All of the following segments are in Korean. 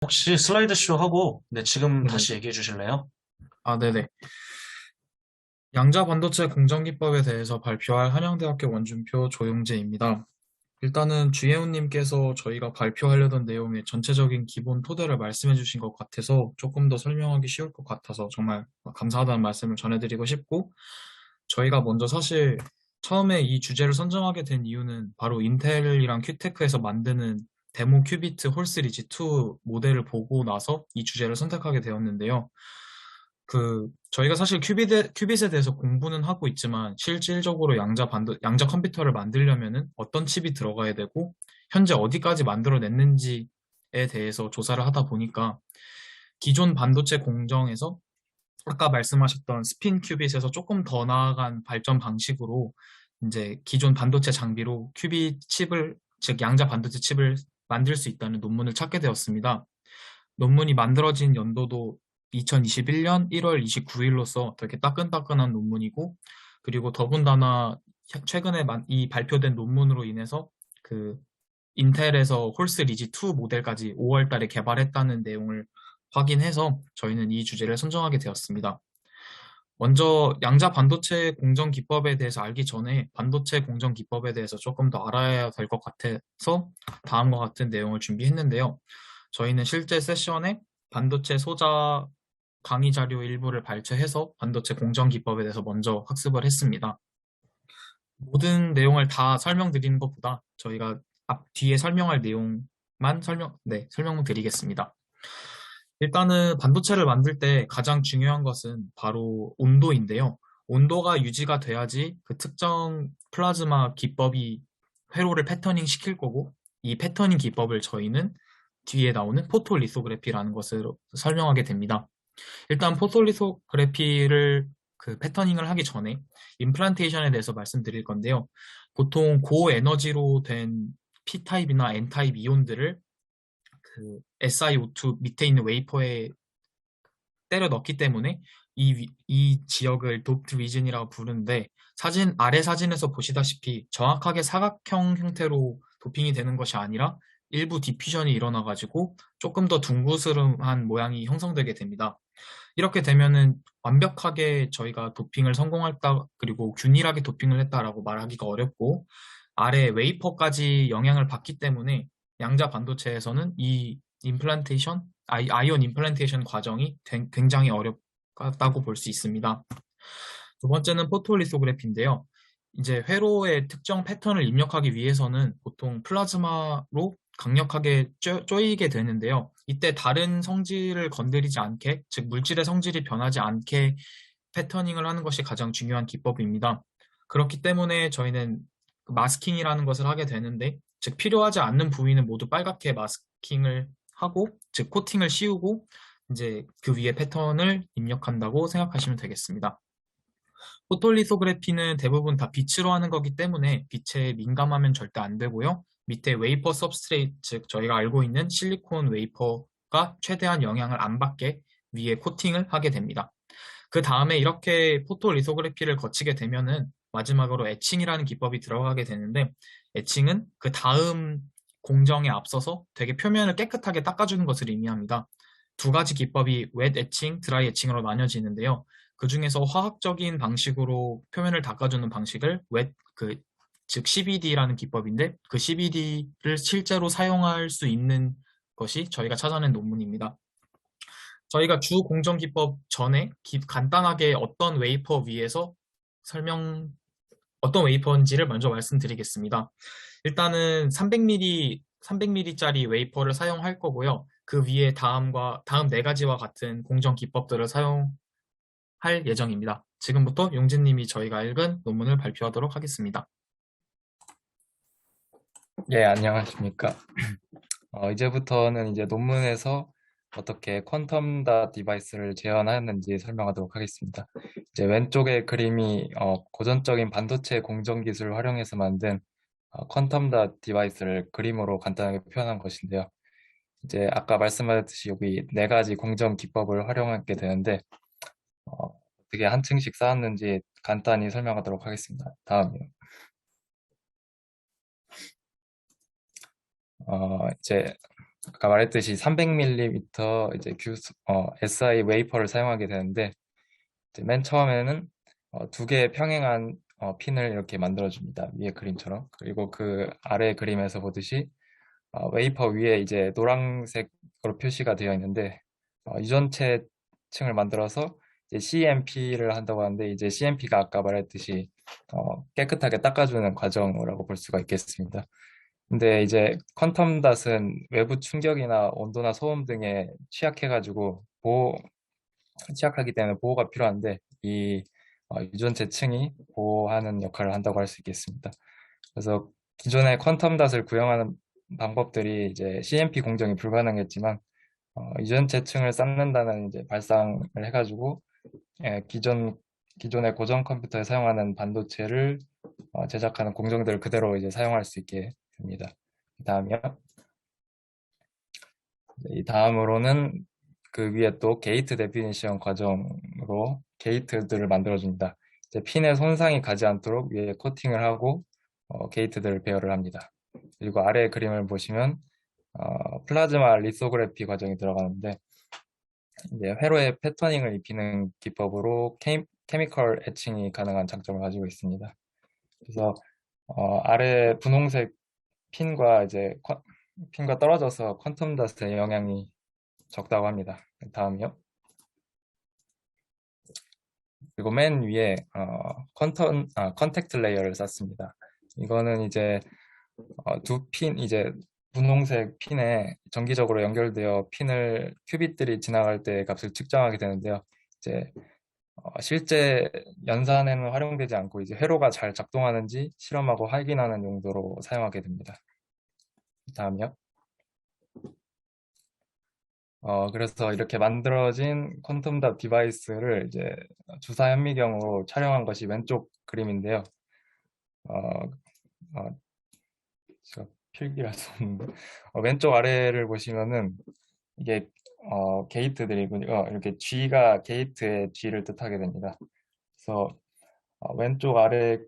혹시 슬라이드 쇼 하고, 네, 지금 네네. 다시 얘기해 주실래요? 네네. 양자 반도체 공정기법에 대해서 발표할 한양대학교 원준표 조용재입니다. 일단은 주예훈님께서 저희가 발표하려던 내용의 전체적인 기본 토대를 말씀해 주신 것 같아서 조금 더 설명하기 쉬울 것 같아서 정말 감사하다는 말씀을 전해드리고 싶고, 저희가 먼저 사실 처음에 이 주제를 선정하게 된 이유는 바로 인텔이랑 큐테크에서 만드는 데모 큐비트 홀스리지 2 모델을 보고 나서 이 주제를 선택하게 되었는데요. 저희가 사실 큐빗에 대해서 공부는 하고 있지만 실질적으로 양자 컴퓨터를 만들려면은 어떤 칩이 들어가야 되고 현재 어디까지 만들어냈는지에 대해서 조사를 하다 보니까 기존 반도체 공정에서 아까 말씀하셨던 스핀 큐빗에서 조금 더 나아간 발전 방식으로 이제 기존 반도체 장비로 큐빗 칩을, 즉 양자 반도체 칩을 만들 수 있다는 논문을 찾게 되었습니다. 논문이 만들어진 연도도 2021년 1월 29일로서 되게 따끈따끈한 논문이고, 그리고 더군다나 최근에 이 발표된 논문으로 인해서 그 인텔에서 홀스 리지 2 모델까지 5월 달에 개발했다는 내용을 확인해서 저희는 이 주제를 선정하게 되었습니다. 먼저 양자 반도체 공정 기법에 대해서 알기 전에 반도체 공정 기법에 대해서 조금 더 알아야 될 것 같아서 다음과 같은 내용을 준비했는데요. 저희는 실제 세션에 반도체 소자 강의 자료 일부를 발췌해서 반도체 공정 기법에 대해서 먼저 학습을 했습니다. 모든 내용을 다 설명드리는 것보다 저희가 뒤에 설명할 내용만 설명드리겠습니다. 일단은 반도체를 만들 때 가장 중요한 것은 바로 온도인데요. 온도가 유지가 돼야지 그 특정 플라즈마 기법이 회로를 패터닝 시킬 거고, 이 패터닝 기법을 저희는 뒤에 나오는 포토리소그래피라는 것을 설명하게 됩니다. 일단 포토리소그래피를 패터닝을 하기 전에 임플란테이션에 대해서 말씀드릴 건데요. 보통 고에너지로 된 P타입이나 N타입 이온들을 SiO2 밑에 있는 웨이퍼에 때려 넣기 때문에 이 지역을 도프트 리전이라고 부르는데, 아래 사진에서 보시다시피 정확하게 사각형 형태로 도핑이 되는 것이 아니라 일부 디퓨전이 일어나가지고 조금 더 둥그스름한 모양이 형성되게 됩니다. 이렇게 되면은 완벽하게 저희가 도핑을 성공했다, 그리고 균일하게 도핑을 했다라고 말하기가 어렵고, 아래 웨이퍼까지 영향을 받기 때문에 양자 반도체에서는 이 아이온 임플란테이션 과정이 굉장히 어렵다고 볼 수 있습니다. 두 번째는 포토리소그래피인데요. 이제 회로의 특정 패턴을 입력하기 위해서는 보통 플라즈마로 강력하게 쪼이게 되는데요. 이때 다른 성질을 건드리지 않게, 즉 물질의 성질이 변하지 않게 패터닝을 하는 것이 가장 중요한 기법입니다. 그렇기 때문에 저희는 마스킹이라는 것을 하게 되는데, 즉 필요하지 않는 부위는 모두 빨갛게 마스킹을 하고, 즉 코팅을 씌우고 이제 그 위에 패턴을 입력한다고 생각하시면 되겠습니다. 포톨리소그래피는 대부분 다 빛으로 하는 거기 때문에 빛에 민감하면 절대 안 되고요. 밑에 웨이퍼 서브스트레이트, 즉 저희가 알고 있는 실리콘 웨이퍼가 최대한 영향을 안 받게 위에 코팅을 하게 됩니다. 그 다음에 이렇게 포토리소그래피를 거치게 되면은 마지막으로 에칭이라는 기법이 들어가게 되는데, 에칭은 그 다음 공정에 앞서서 되게 표면을 깨끗하게 닦아주는 것을 의미합니다. 두 가지 기법이 웻 에칭, 드라이 에칭으로 나뉘어지는데요. 그 중에서 화학적인 방식으로 표면을 닦아주는 방식을 즉 CBD라는 기법인데, 그 CBD를 실제로 사용할 수 있는 것이 저희가 찾아낸 논문입니다. 저희가 주 공정 기법 전에 간단하게 어떤 웨이퍼인지를 먼저 말씀드리겠습니다. 일단은 300ml짜리 웨이퍼를 사용할 거고요. 그 위에 다음 네 가지와 같은 공정 기법들을 사용할 예정입니다. 지금부터 용진님이 저희가 읽은 논문을 발표하도록 하겠습니다. 예, 안녕하십니까. 이제부터는 이제 논문에서 어떻게 퀀텀 닷 디바이스를 재현하였는지 설명하도록 하겠습니다. 이제 왼쪽의 그림이 고전적인 반도체 공정 기술을 활용해서 만든 퀀텀 닷 디바이스를 그림으로 간단하게 표현한 것인데요. 이제 아까 말씀하셨듯이 여기 네 가지 공정 기법을 활용하게 되는데 어떻게 한 층씩 쌓았는지 간단히 설명하도록 하겠습니다. 다음이요. 이제 아까 말했듯이 300ml 이제 SI 웨이퍼를 사용하게 되는데 이제 맨 처음에는 두 개의 평행한 핀을 이렇게 만들어줍니다. 위에 그림처럼. 그리고 그 아래 그림에서 보듯이 웨이퍼 위에 이제 노란색으로 표시가 되어 있는데 유전체 층을 만들어서 이제 CMP를 한다고 하는데 이제 CMP가 아까 말했듯이 깨끗하게 닦아주는 과정이라고 볼 수가 있겠습니다. 근데 이제 퀀텀 닷은 외부 충격이나 온도나 소음 등에 취약하기 때문에 보호가 필요한데 이 유전체 층이 보호하는 역할을 한다고 할 수 있겠습니다. 그래서 기존의 퀀텀 닷을 구형하는 방법들이 이제 CMP 공정이 불가능했지만 유전체 층을 쌓는다는 이제 발상을 해가지고 기존의 고전 컴퓨터에 사용하는 반도체를 제작하는 공정들을 그대로 이제 사용할 수 있게 됩니다. 그다음이요. 이 다음으로는 그 위에 또 게이트 데피니션 과정으로 게이트들을 만들어줍니다. 이제 핀에 손상이 가지 않도록 위에 코팅을 하고 게이트들을 배열을 합니다. 그리고 아래 그림을 보시면 플라즈마 리소그래피 과정이 들어가는데 이제 회로에 패터닝을 입히는 기법으로 케미컬 에칭이 가능한 장점을 가지고 있습니다. 그래서 아래 분홍색 핀과 떨어져서 퀀텀 닷의 영향이 적다고 합니다. 다음이요. 그리고 맨 위에 컨택트 레이어를 쌌습니다. 이거는 이제 이제 분홍색 핀에 정기적으로 연결되어 큐빗들이 지나갈 때 값을 측정하게 되는데요. 이제 실제 연산에는 활용되지 않고 이제 회로가 잘 작동하는지 실험하고 확인하는 용도로 사용하게 됩니다. 다음이요. 그래서 이렇게 만들어진 퀀텀 닷 디바이스를 이제 주사 현미경으로 촬영한 것이 왼쪽 그림인데요. 어, 어, 제가 필기라서 없는데 왼쪽 아래를 보시면은 이게 게이트들이군요. 이렇게 G가 게이트의 G를 뜻하게 됩니다. 그래서 왼쪽 아래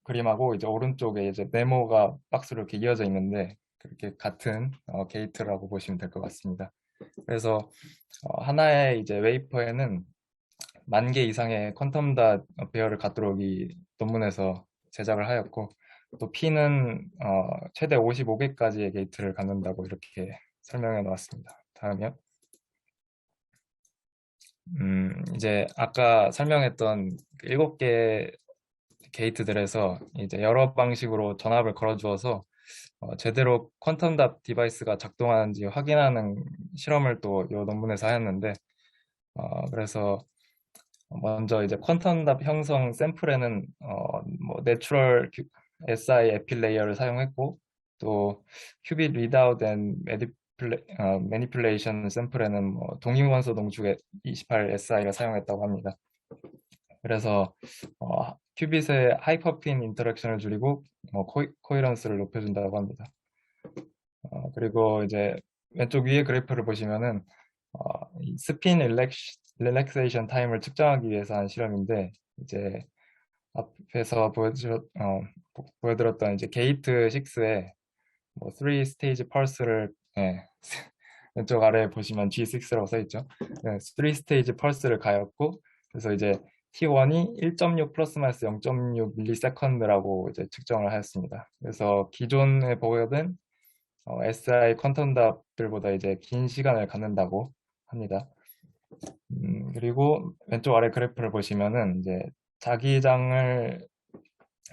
그림하고 이제 오른쪽에 이제 네모가 박스로 이렇게 이어져 있는데 그렇게 같은 게이트라고 보시면 될 것 같습니다. 그래서 하나의 이제 웨이퍼에는 10,000개 이상의 퀀텀 닷 배열을 갖도록 이 논문에서 제작을 하였고 또 P는 최대 55개까지의 게이트를 갖는다고 이렇게 설명해 놓았습니다. 다음이요. 이제 아까 설명했던 7개 게이트들에서 이제 여러 방식으로 전압을 걸어 주어서 제대로 퀀텀 닷 디바이스가 작동하는지 확인하는 실험을 또 이 논문에서 하였는데 그래서 먼저 이제 퀀텀 닷 형성 샘플에는 뭐 내추럴 SI 에필 레이어를 사용했고 또 큐빗 리드아웃 앤 매니플레이션 샘플에는 뭐 동위원소 농축 28 SI를 사용했다고 합니다. 그래서 큐빗의 하이퍼핀 인터랙션을 줄이고 코이런스를 높여준다고 합니다. 그리고 이제 왼쪽 위에 그래프를 보시면은 이 스핀 릴렉세이션 타임을 측정하기 위해서 한 실험인데 이제 앞에서 보여드렸던 이제 게이트 6에 뭐 3 스테이지 펄스를 왼쪽 아래에 보시면 G6라고 써있죠. 3 스테이지 펄스를 가였고 그래서 이제 T1이 1.6 플러스 마이너스 0.6 밀리세컨드라고 이제 측정을 하였습니다. 그래서 기존에 보여된 SI 퀀텀 닷들보다 이제 긴 시간을 갖는다고 합니다. 그리고 왼쪽 아래 그래프를 보시면은 이제 자기장을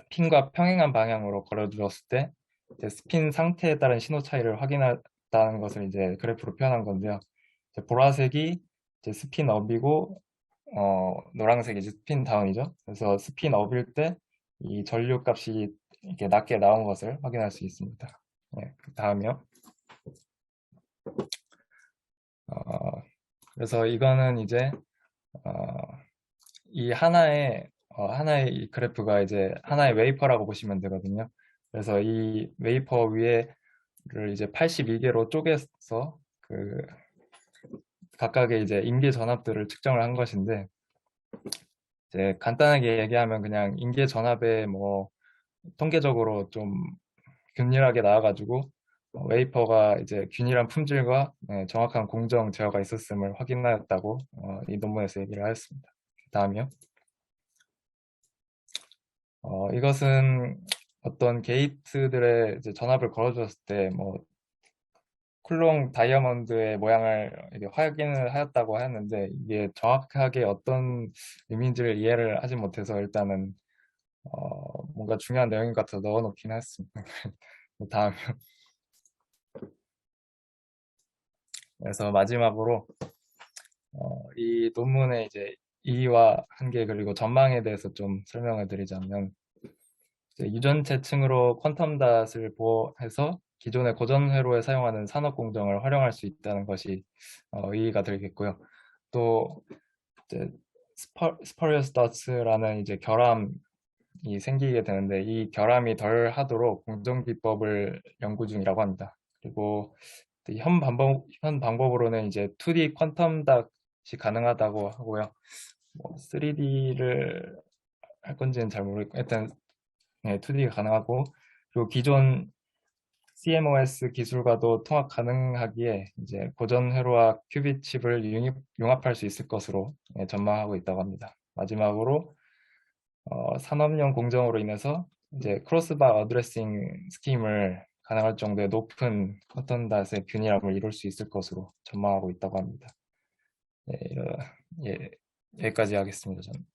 핀과 평행한 방향으로 걸어주었을 때 이제 스핀 상태에 따른 신호 차이를 확인했다는 것을 이제 그래프로 표현한 건데요. 이제 보라색이 이제 스핀 업이고 노란색이 이제 스핀 다운이죠. 그래서 스핀 업일 때 이 전류 값이 이렇게 낮게 나온 것을 확인할 수 있습니다. 네, 다음이요. 그래서 이거는 이제 이 하나의 이 그래프가 이제 하나의 웨이퍼라고 보시면 되거든요. 그래서 이 웨이퍼 위에를 이제 82개로 쪼개서 그 각각의 이제 임계 전압들을 측정을 한 것인데 이제 간단하게 얘기하면 그냥 임계 전압에 뭐 통계적으로 좀 균일하게 나와가지고 웨이퍼가 이제 균일한 품질과 정확한 공정 제어가 있었음을 확인하였다고 이 논문에서 얘기를 하였습니다. 다음이요. 이것은 어떤 게이트들의 이제 전압을 걸어주었을 때 뭐 쿨롱 다이아몬드의 모양을 이렇게 확인을 하였다고 하였는데 이게 정확하게 어떤 의미인지를 이해를 하지 못해서 일단은 뭔가 중요한 내용인 것 같아서 넣어놓긴 했습니다. 다음. 그래서 마지막으로 이 논문의 이제 이의와 한계 그리고 전망에 대해서 좀 설명을 드리자면 이제 유전체층으로 퀀텀 닷을 보호해서 기존의 고전 회로에 사용하는 산업 공정을 활용할 수 있다는 것이 이의가 되겠고요. 또 이제 스퍼리어스 닷스라는 이제 결함이 생기게 되는데 이 결함이 덜 하도록 공정 기법을 연구 중이라고 합니다. 그리고 현 방법으로는 이제 2D 퀀텀 닷이 가능하다고 하고요. 뭐 3D를 할 건지는 잘 모르겠고 일단 2D가 가능하고 그리고 기존 CMOS 기술과도 통합 가능하기에 이제 고전 회로와 큐빅 칩을 융합할 수 있을 것으로 전망하고 있다고 합니다. 마지막으로 산업용 공정으로 인해서 이제 크로스바 어드레싱 스킴을 가능할 정도의 높은 커튼 닷의 균일함을 이룰 수 있을 것으로 전망하고 있다고 합니다. 예, 여기까지 하겠습니다. 저는.